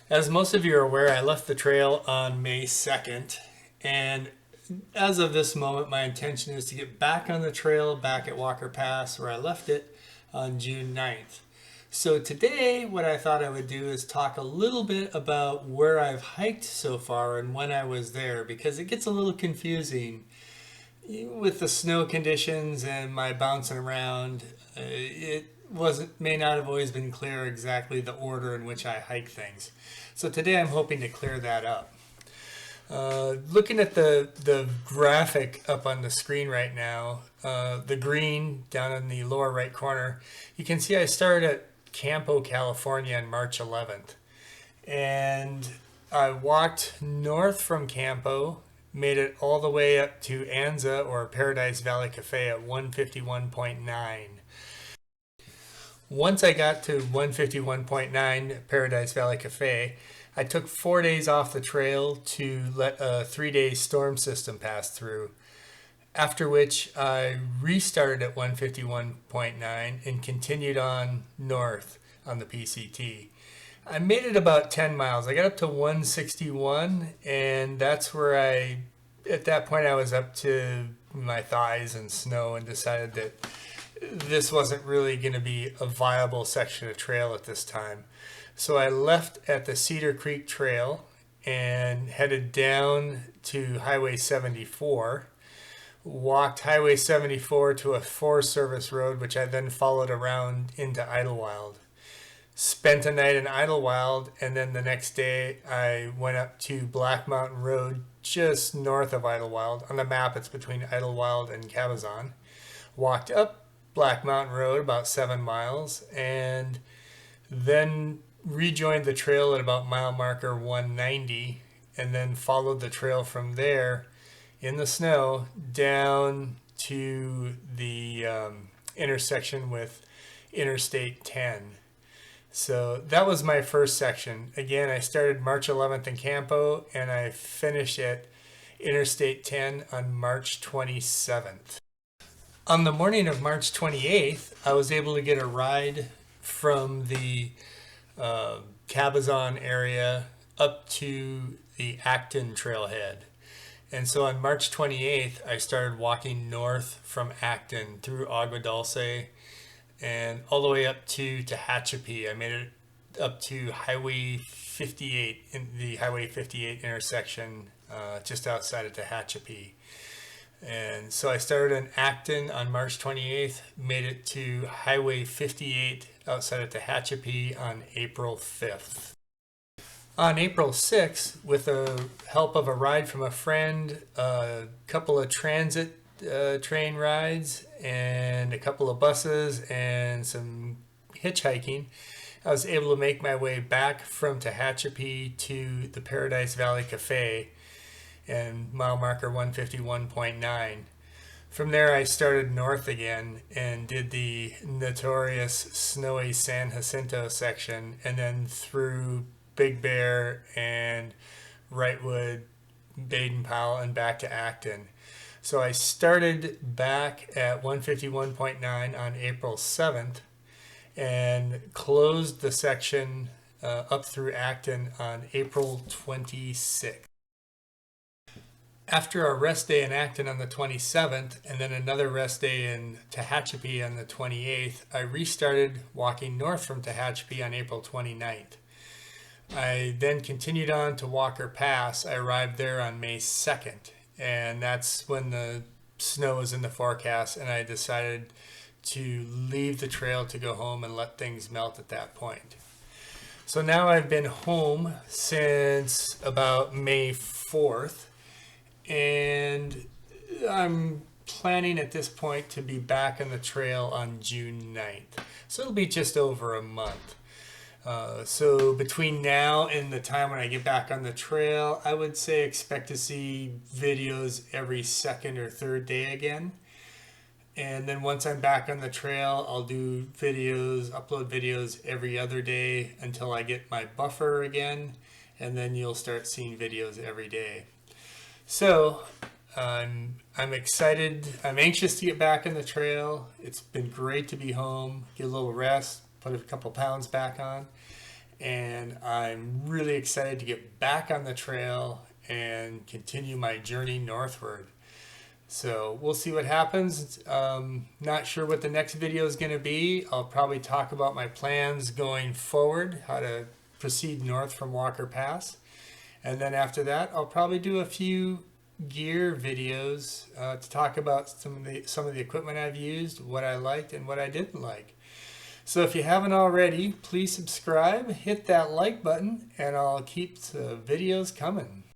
As most of you are aware, I left the trail on May 2nd, and as of this moment, my intention is to get back on the trail back at Walker Pass where I left it on June 9th. So today, what I thought I would do is talk a little bit about where I've hiked so far and when I was there, because it gets a little confusing with the snow conditions and my bouncing around. It may not have always been clear exactly the order in which I hike things. So today I'm hoping to clear that up. Looking at the graphic up on the screen right now, the green down in the lower right corner, you can see I started at Campo, California on March 11th. And I walked north from Campo, made it all the way up to Anza, or Paradise Valley Cafe, at 151.9. Once I got to 151.9 Paradise Valley Cafe, I took 4 days off the trail to let a 3-day storm system pass through, after which I restarted at 151.9 and continued on north on the PCT. I made it about 10 miles. I got up to 161, and that's where at that point I was up to my thighs in snow and decided that this wasn't really going to be a viable section of trail at this time. So I left at the Cedar Creek Trail and headed down to Highway 74, walked Highway 74 to a Forest Service road, which I then followed around into Idlewild. Spent a night in Idlewild, and then the next day I went up to Black Mountain Road, just north of Idlewild. On the map, it's between Idlewild and Cabazon. Walked up Black Mountain Road about 7 miles, and then rejoined the trail at about mile marker 190, and then followed the trail from there in the snow down to the intersection with Interstate 10. So that was my first section. Again, I started March 11th in Campo, and I finished at Interstate 10 on March 27th. On the morning of March 28th, I was able to get a ride from the Cabazon area up to the Acton trailhead. And so on March 28th, I started walking north from Acton through Agua Dulce and all the way up to Tehachapi. I made it up to Highway 58, in the Highway 58 intersection just outside of Tehachapi. And so I started in Acton on March 28th, made it to Highway 58 outside of Tehachapi on April 5th. On April 6th, with the help of a ride from a friend, a couple of transit train rides, and a couple of buses, and some hitchhiking, I was able to make my way back from Tehachapi to the Paradise Valley Cafe and mile marker 151.9. From there I started north again and did the notorious snowy San Jacinto section, and then through Big Bear and Wrightwood, Baden-Powell, and back to Acton. So I started back at 151.9 on April 7th and closed the section up through Acton on April 26th. After a rest day in Acton on the 27th and then another rest day in Tehachapi on the 28th, I restarted walking north from Tehachapi on April 29th. I then continued on to Walker Pass. I arrived there on May 2nd, and that's when the snow was in the forecast, and I decided to leave the trail to go home and let things melt at that point. So now I've been home since about May 4th, and I'm planning at this point to be back on the trail on June 9th. So it'll be just over a month. So between now and the time when I get back on the trail, I would say expect to see videos every second or third day again. And then once I'm back on the trail, I'll do videos, upload videos every other day until I get my buffer again. And then you'll start seeing videos every day. So I'm excited. I'm anxious to get back on the trail. It's been great to be home, get a little rest, put a couple pounds back on. and I'm really excited to get back on the trail and continue my journey northward. So we'll see what happens. Not sure what the next video is going to be. I'll probably talk about my plans going forward, how to proceed north from Walker Pass. And then after that, I'll probably do a few gear videos to talk about some of the equipment I've used, what I liked and what I didn't like. So if you haven't already, please subscribe, hit that like button, and I'll keep the videos coming.